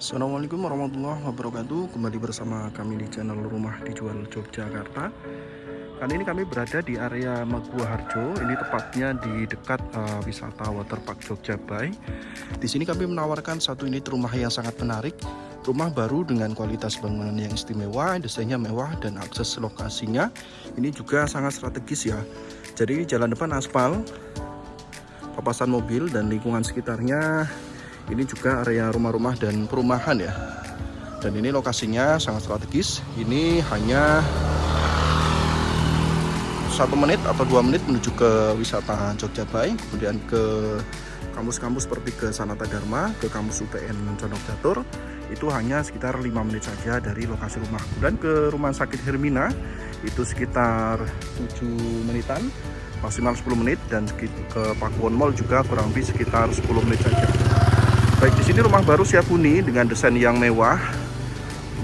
Assalamualaikum warahmatullahi wabarakatuh. Kembali bersama kami di channel Rumah Dijual Yogyakarta. Kali ini kami berada di area Maguwoharjo. Ini tepatnya di dekat wisata Waterpark Jogja Bay. Di sini kami menawarkan satu unit rumah yang sangat menarik. Rumah baru dengan kualitas bangunan yang istimewa, desainnya mewah, dan akses lokasinya ini juga sangat strategis ya. Jadi jalan depan aspal, papasan mobil, dan lingkungan sekitarnya ini juga area rumah-rumah dan perumahan ya. Dan ini lokasinya sangat strategis. Ini hanya 1 menit atau 2 menit menuju ke wisata Jogja Bay, kemudian ke kampus-kampus seperti ke Sanata Dharma, ke kampus UPN Condok Catur. Itu hanya sekitar 5 menit saja dari lokasi rumah. Dan ke Rumah Sakit Hermina itu sekitar 7 menitan, maksimal 10 menit. Dan ke Pakuwon Mall juga kurang lebih sekitar 10 menit saja. Baik, di sini rumah baru siap huni dengan desain yang mewah.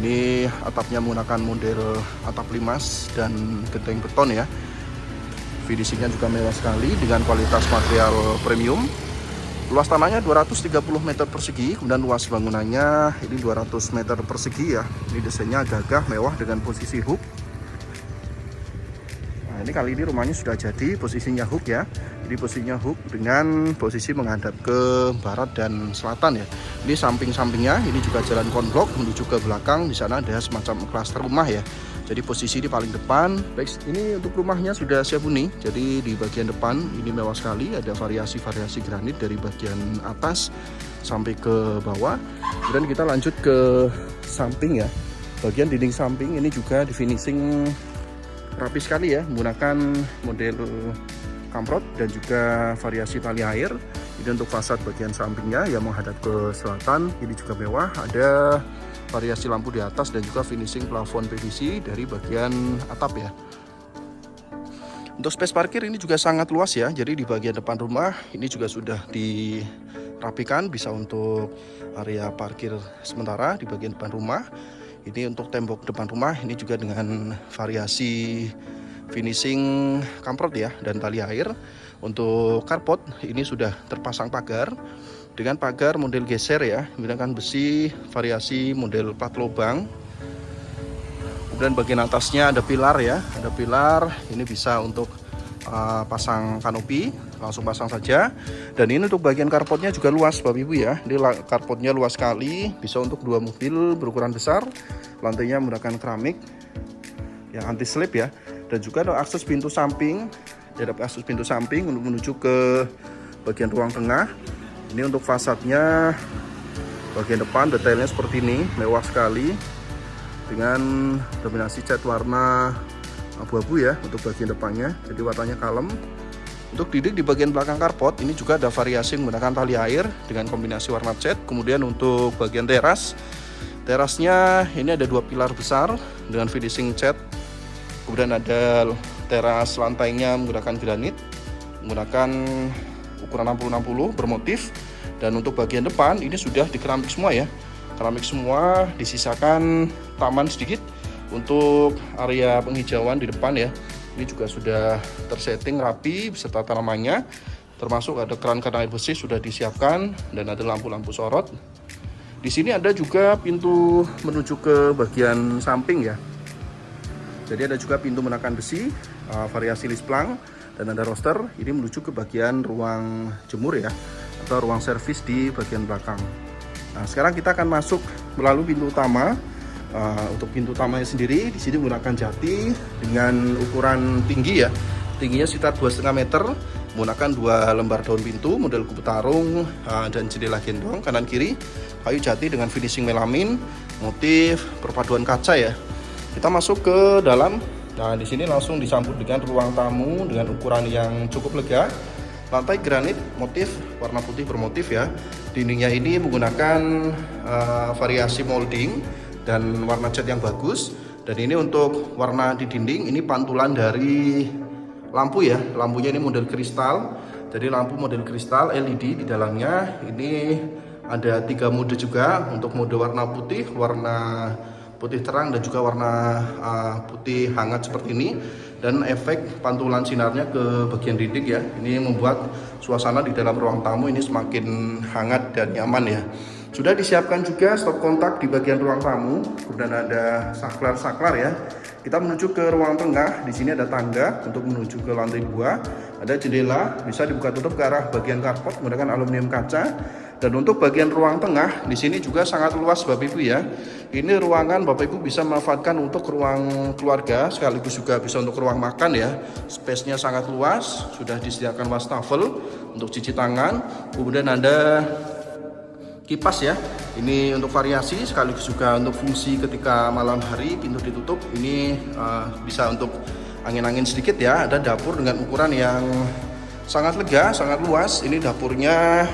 Ini atapnya menggunakan model atap limas dan genteng beton ya. Finishingnya juga mewah sekali dengan kualitas material premium. Luas tanahnya 230 meter persegi, kemudian luas bangunannya ini 200 meter persegi ya. Ini desainnya gagah, mewah dengan posisi hook. Nah, ini kali ini rumahnya sudah jadi, posisinya hook ya. Jadi posisinya hook dengan posisi menghadap ke barat dan selatan ya. Ini samping-sampingnya, ini juga jalan konblok menuju ke belakang. Di sana ada semacam klaster rumah ya. Jadi posisi di paling depan. Baik, ini untuk rumahnya sudah siap huni. Jadi di bagian depan ini mewah sekali, ada variasi-variasi granit dari bagian atas sampai ke bawah. Kemudian kita lanjut ke samping ya. Bagian dinding samping ini juga di finishing rapi sekali ya, menggunakan model kamprot dan juga variasi tali air. Ini untuk fasad bagian sampingnya yang menghadap ke selatan, ini juga mewah. Ada variasi lampu di atas dan juga finishing plafon PVC dari bagian atap ya. Untuk space parkir ini juga sangat luas ya. Jadi di bagian depan rumah ini juga sudah dirapikan, bisa untuk area parkir sementara di bagian depan rumah. Ini untuk tembok depan rumah ini juga dengan variasi finishing kamprot ya dan tali air. Untuk carport ini sudah terpasang pagar dengan pagar model geser ya, menggunakan besi variasi model plat lubang. Kemudian bagian atasnya ada pilar ya, ada pilar. Ini bisa untuk pasang kanopi, langsung pasang saja. Dan ini untuk bagian carportnya juga luas Bapak Ibu ya. Ini carportnya luas sekali, bisa untuk 2 mobil berukuran besar. Lantainya menggunakan keramik yang anti slip ya. Dan juga ada akses pintu samping, ada akses pintu samping untuk menuju ke bagian ruang tengah. Ini untuk fasadnya bagian depan detailnya seperti ini, mewah sekali dengan dominasi cat warna abu-abu ya untuk bagian depannya, jadi warnanya kalem. Untuk dinding di bagian belakang carport ini juga ada variasi menggunakan tali air dengan kombinasi warna cat. Kemudian untuk bagian terasnya ini ada 2 pilar besar dengan finishing cat. Kemudian ada teras lantainya menggunakan granit, menggunakan ukuran 60-60 bermotif. Dan untuk bagian depan ini sudah di keramik semua ya. Keramik semua, disisakan taman sedikit untuk area penghijauan di depan ya. Ini juga sudah tersetting rapi beserta tanamannya. Termasuk ada keran-keran air bersih sudah disiapkan dan ada lampu-lampu sorot. Di sini ada juga pintu menuju ke bagian samping ya. Jadi ada juga pintu menakan besi, variasi lisplang, dan ada roster. Ini menuju ke bagian ruang jemur ya, atau ruang servis di bagian belakang. Nah, sekarang kita akan masuk melalui pintu utama. Untuk pintu utamanya sendiri, di sini menggunakan jati dengan ukuran tinggi ya. Tingginya sekitar 2,5 meter, menggunakan 2 lembar daun pintu, model kubu tarung, dan jendela gendong kanan kiri. Kayu jati dengan finishing melamin, motif perpaduan kaca ya. Kita masuk ke dalam. Nah, di sini langsung disambut dengan ruang tamu dengan ukuran yang cukup lega. Lantai granit motif warna putih bermotif ya. Dindingnya ini menggunakan variasi molding dan warna cat yang bagus. Dan ini untuk warna di dinding ini pantulan dari lampu ya. Lampunya ini model kristal. Jadi lampu model kristal LED di dalamnya. Ini ada 3 mode juga, untuk mode warna putih, warna putih terang, dan juga warna putih hangat seperti ini. Dan efek pantulan sinarnya ke bagian dinding ya. Ini membuat suasana di dalam ruang tamu ini semakin hangat dan nyaman ya. Sudah disiapkan juga stop kontak di bagian ruang tamu, kemudian ada saklar ya. Kita menuju ke ruang tengah. Di sini ada tangga untuk menuju ke lantai 2. Ada jendela, bisa dibuka tutup ke arah bagian carport menggunakan aluminium kaca. Dan untuk bagian ruang tengah, di sini juga sangat luas Bapak Ibu ya. Ini ruangan Bapak Ibu bisa memanfaatkan untuk ruang keluarga, sekaligus juga bisa untuk ruang makan ya. Space-nya sangat luas, sudah disediakan wastafel untuk cuci tangan. Kemudian ada kipas ya, ini untuk variasi sekaligus juga untuk fungsi ketika malam hari pintu ditutup. Ini bisa untuk angin-angin sedikit ya. Ada dapur dengan ukuran yang sangat lega, sangat luas. Ini dapurnya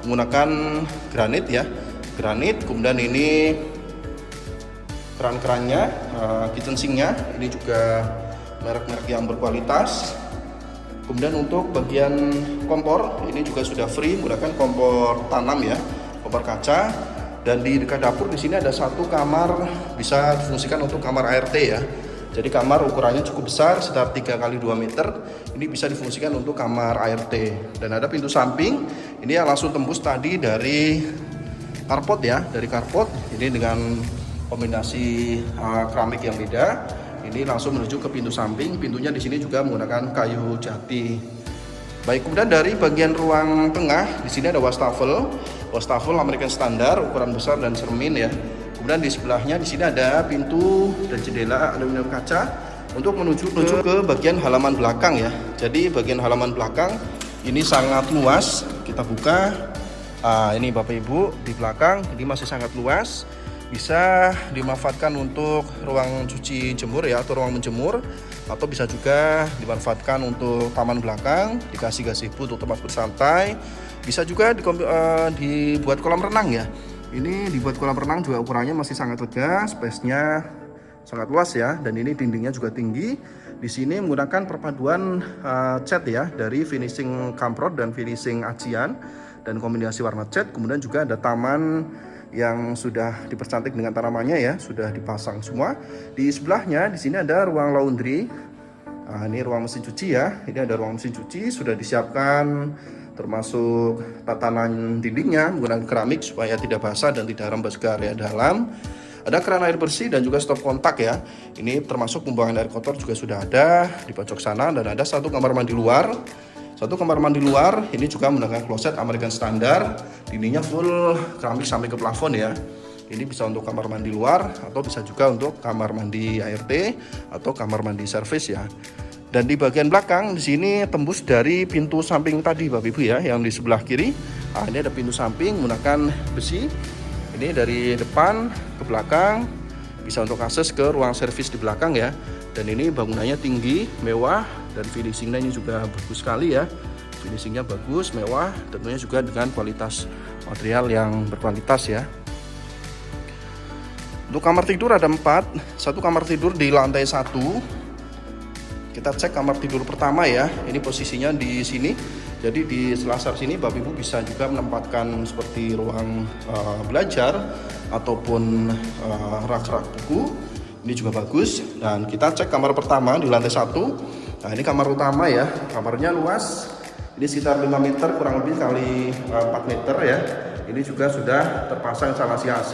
menggunakan granit ya, granit. Kemudian ini keran-kerannya, kitchen sinknya ini juga merek-merek yang berkualitas. Kemudian untuk bagian kompor ini juga sudah free menggunakan kompor tanam ya, kompor kaca. Dan di dekat dapur di sini ada satu kamar bisa difungsikan untuk kamar ART ya. Jadi kamar ukurannya cukup besar, sekitar 3 x 2 meter. Ini bisa difungsikan untuk kamar ART. Dan ada pintu samping, ini yang langsung tembus tadi dari carport ya, dari carport. Ini dengan kombinasi keramik yang beda. Ini langsung menuju ke pintu samping. Pintunya di sini juga menggunakan kayu jati. Baik, kemudian dari bagian ruang tengah, di sini ada wastafel American Standard, ukuran besar dan cermin ya. Kemudian di sebelahnya di sini ada pintu dan jendela aluminium kaca untuk menuju ke bagian halaman belakang ya. Jadi bagian halaman belakang ini sangat luas. Kita buka. Ini Bapak Ibu di belakang ini masih sangat luas. Bisa dimanfaatkan untuk ruang cuci jemur ya, atau ruang menjemur, atau bisa juga dimanfaatkan untuk taman belakang, dikasih gazebo untuk tempat bersantai. Bisa juga dibuat kolam renang ya. Ini dibuat kolam renang juga ukurannya masih sangat lega, space-nya sangat luas ya, dan ini dindingnya juga tinggi. Di sini menggunakan perpaduan cat ya, dari finishing kamprot dan finishing acian dan kombinasi warna cat. Kemudian juga ada taman yang sudah dipercantik dengan tanamannya ya, sudah dipasang semua. Di sebelahnya di sini ada ruang laundry. Ini ruang mesin cuci ya. Ini ada ruang mesin cuci sudah disiapkan, termasuk tatanan dindingnya menggunakan keramik supaya tidak basah dan tidak rembes ke area dalam. Ada keran air bersih dan juga stop kontak ya. Ini termasuk pembuangan air kotor juga sudah ada di pojok sana. Dan ada satu kamar mandi luar. Satu kamar mandi luar ini juga menggunakan kloset American Standard. Dindingnya full keramik sampai ke plafon ya. Ini bisa untuk kamar mandi luar atau bisa juga untuk kamar mandi ART atau kamar mandi servis ya. Dan di bagian belakang di sini tembus dari pintu samping tadi Bapak Ibu ya, yang di sebelah kiri. Ini ada pintu samping menggunakan besi. Ini dari depan ke belakang, bisa untuk akses ke ruang servis di belakang ya. Dan ini bangunannya tinggi, mewah, dan finishingnya ini juga bagus sekali ya. Finishingnya bagus, mewah, tentunya juga dengan kualitas material yang berkualitas ya. Untuk kamar tidur ada 4, satu kamar tidur di lantai 1. Kita cek kamar tidur pertama ya, ini posisinya di sini. Jadi di selasar sini Bapak Ibu bisa juga menempatkan seperti ruang belajar ataupun rak-rak buku. Ini juga bagus. Dan kita cek kamar pertama di lantai 1. Nah ini kamar utama ya, kamarnya luas. Ini sekitar 5 meter kurang lebih kali 4 meter ya. Ini juga sudah terpasang instalasi AC.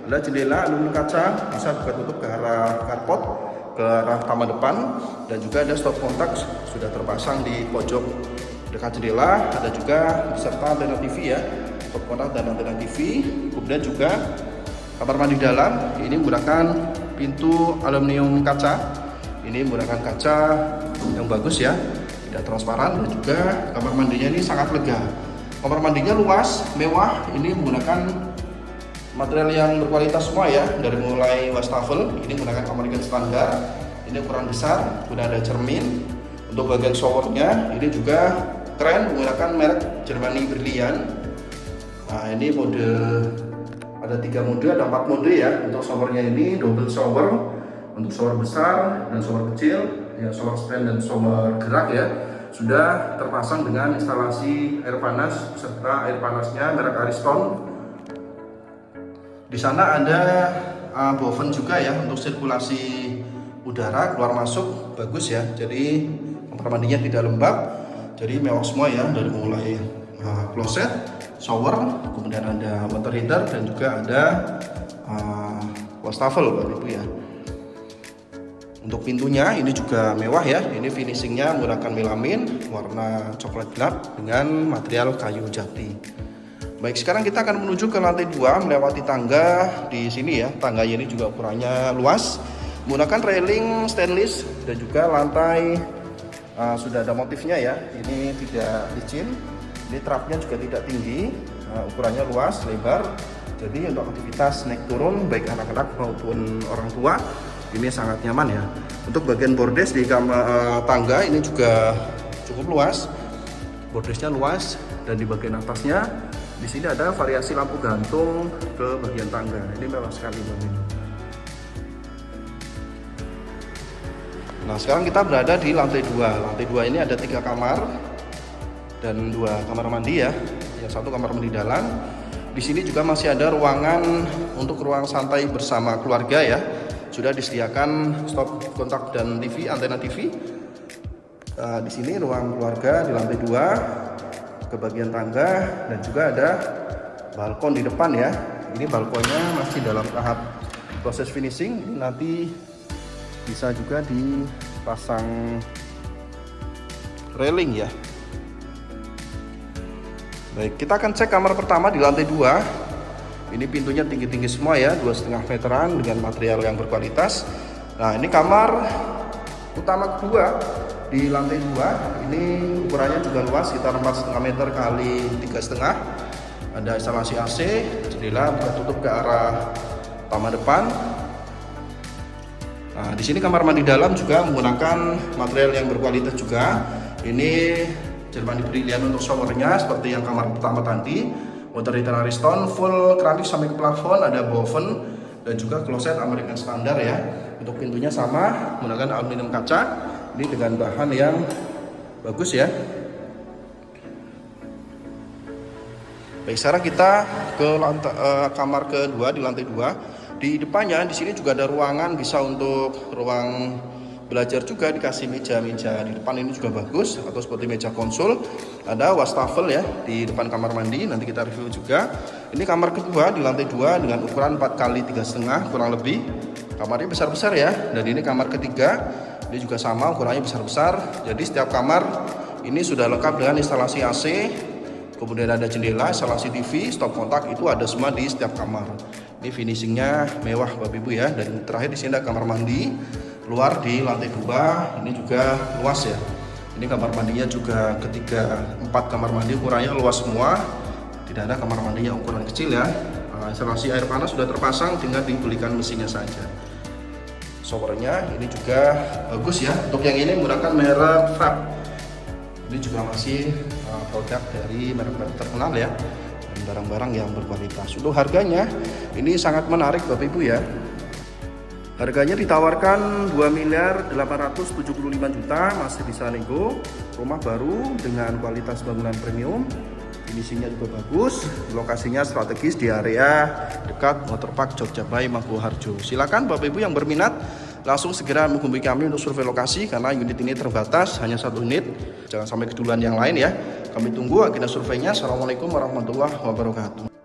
Ada jendela aluminium kaca, bisa buka tutup ke arah carport, ke arah taman depan. Dan juga ada stop kontak sudah terpasang di pojok dekat jendela. Ada juga beserta antena TV ya, stop kontak dan antena TV. Kemudian juga kamar mandi dalam ini menggunakan pintu aluminium kaca. Ini menggunakan kaca yang bagus ya, tidak transparan. Dan juga kamar mandinya ini sangat lega. Kamar mandinya luas, mewah. Ini menggunakan material yang berkualitas semua ya, dari mulai wastafel ini menggunakan American Standard, ini ukuran besar, sudah ada cermin. Untuk bagian showernya ini juga keren menggunakan merek Germany Brilliant. Nah ini mode, ada 3 mode, ada 4 mode ya. Untuk showernya ini double shower, untuk shower besar dan shower kecil ya, shower stand dan shower gerak ya, sudah terpasang dengan instalasi air panas serta air panasnya merek Ariston. Di sana ada boven juga ya untuk sirkulasi udara keluar masuk, bagus ya. Jadi kamar mandinya tidak lembab, jadi mewah semua ya, dari mulai kloset shower, kemudian ada water heater dan juga ada wastafel Bapak Ibu ya. Untuk pintunya ini juga mewah ya. Ini finishingnya menggunakan melamin warna coklat gelap dengan material kayu jati. Baik, sekarang kita akan menuju ke lantai 2 melewati tangga di sini ya. Tangganya ini juga ukurannya luas, menggunakan railing stainless dan juga lantai sudah ada motifnya ya. Ini tidak licin, ini trapnya juga tidak tinggi, ukurannya luas, lebar. Jadi untuk aktivitas naik turun baik anak-anak maupun orang tua ini sangat nyaman ya. Untuk bagian bordes di tangga ini juga cukup luas. Bordesnya luas dan di bagian atasnya di sini ada variasi lampu gantung ke bagian tangga. Ini mewah sekali Bapak Ibu. Nah, sekarang kita berada di lantai 2. Lantai 2 ini ada 3 kamar dan 2 kamar mandi ya. Yang satu kamar mandi dalam. Di sini juga masih ada ruangan untuk ruang santai bersama keluarga ya. Sudah disediakan stop kontak dan TV, antena TV. Di sini ruang keluarga di lantai 2 ke bagian tangga dan juga ada balkon di depan ya. Ini balkonnya masih dalam tahap proses finishing. Ini nanti bisa juga dipasang railing ya. Baik, kita akan cek kamar pertama di lantai 2. Ini pintunya tinggi-tinggi semua ya, 2,5 meteran dengan material yang berkualitas. Nah, ini kamar utama kedua di lantai 2. Ini ukurannya juga luas, sekitar 4,5 meter kali 3,5. Ada instalasi AC, jendela bisa tutup ke arah taman depan. Nah, di sini kamar mandi dalam juga menggunakan material yang berkualitas juga. Ini Jerman Brilliant untuk showernya seperti yang kamar pertama tadi. Water heater Ariston full keramik sampai ke plafon, ada boven dan juga kloset American standar ya. Untuk pintunya sama menggunakan aluminium kaca. Ini dengan bahan yang bagus ya. Baik, sekarang kita ke kamar kedua di lantai 2. Di depannya di sini juga ada ruangan bisa untuk ruang belajar juga, dikasih meja-meja di depan ini juga bagus atau seperti meja konsul. Ada wastafel ya di depan kamar mandi, nanti kita review juga. Ini kamar kedua di lantai 2 dengan ukuran 4 kali 3,5 kurang lebih. Kamarnya besar-besar ya. Dan ini kamar ketiga, ini juga sama ukurannya besar-besar. Jadi setiap kamar ini sudah lengkap dengan instalasi AC, kemudian ada jendela, instalasi TV, stop kontak, itu ada semua di setiap kamar. Ini finishingnya mewah Bapak Ibu ya. Dan terakhir di sini ada kamar mandi luar di lantai 2, ini juga luas ya. Ini kamar mandinya juga ketiga 4 kamar mandi ukurannya luas semua, tidak ada kamar mandinya ukuran kecil ya. Instalasi air panas sudah terpasang, tinggal dibelikan mesinnya saja. Showernya ini juga bagus ya. Untuk yang ini menggunakan merek Frap. Ini juga masih produk dari merek-merek terkenal ya, dan barang-barang yang berkualitas. Untuk harganya ini sangat menarik Bapak Ibu ya. Harganya ditawarkan 2.875 juta, masih bisa nego. Rumah baru dengan kualitas bangunan premium, finishingnya juga bagus, lokasinya strategis di area dekat Waterpark Jogja Bay Maguwoharjo. Silakan Bapak Ibu yang berminat langsung segera menghubungi kami untuk survei lokasi karena unit ini terbatas, hanya 1 unit. Jangan sampai keduluan yang lain ya. Kami tunggu agenda surveinya. Assalamualaikum warahmatullahi wabarakatuh.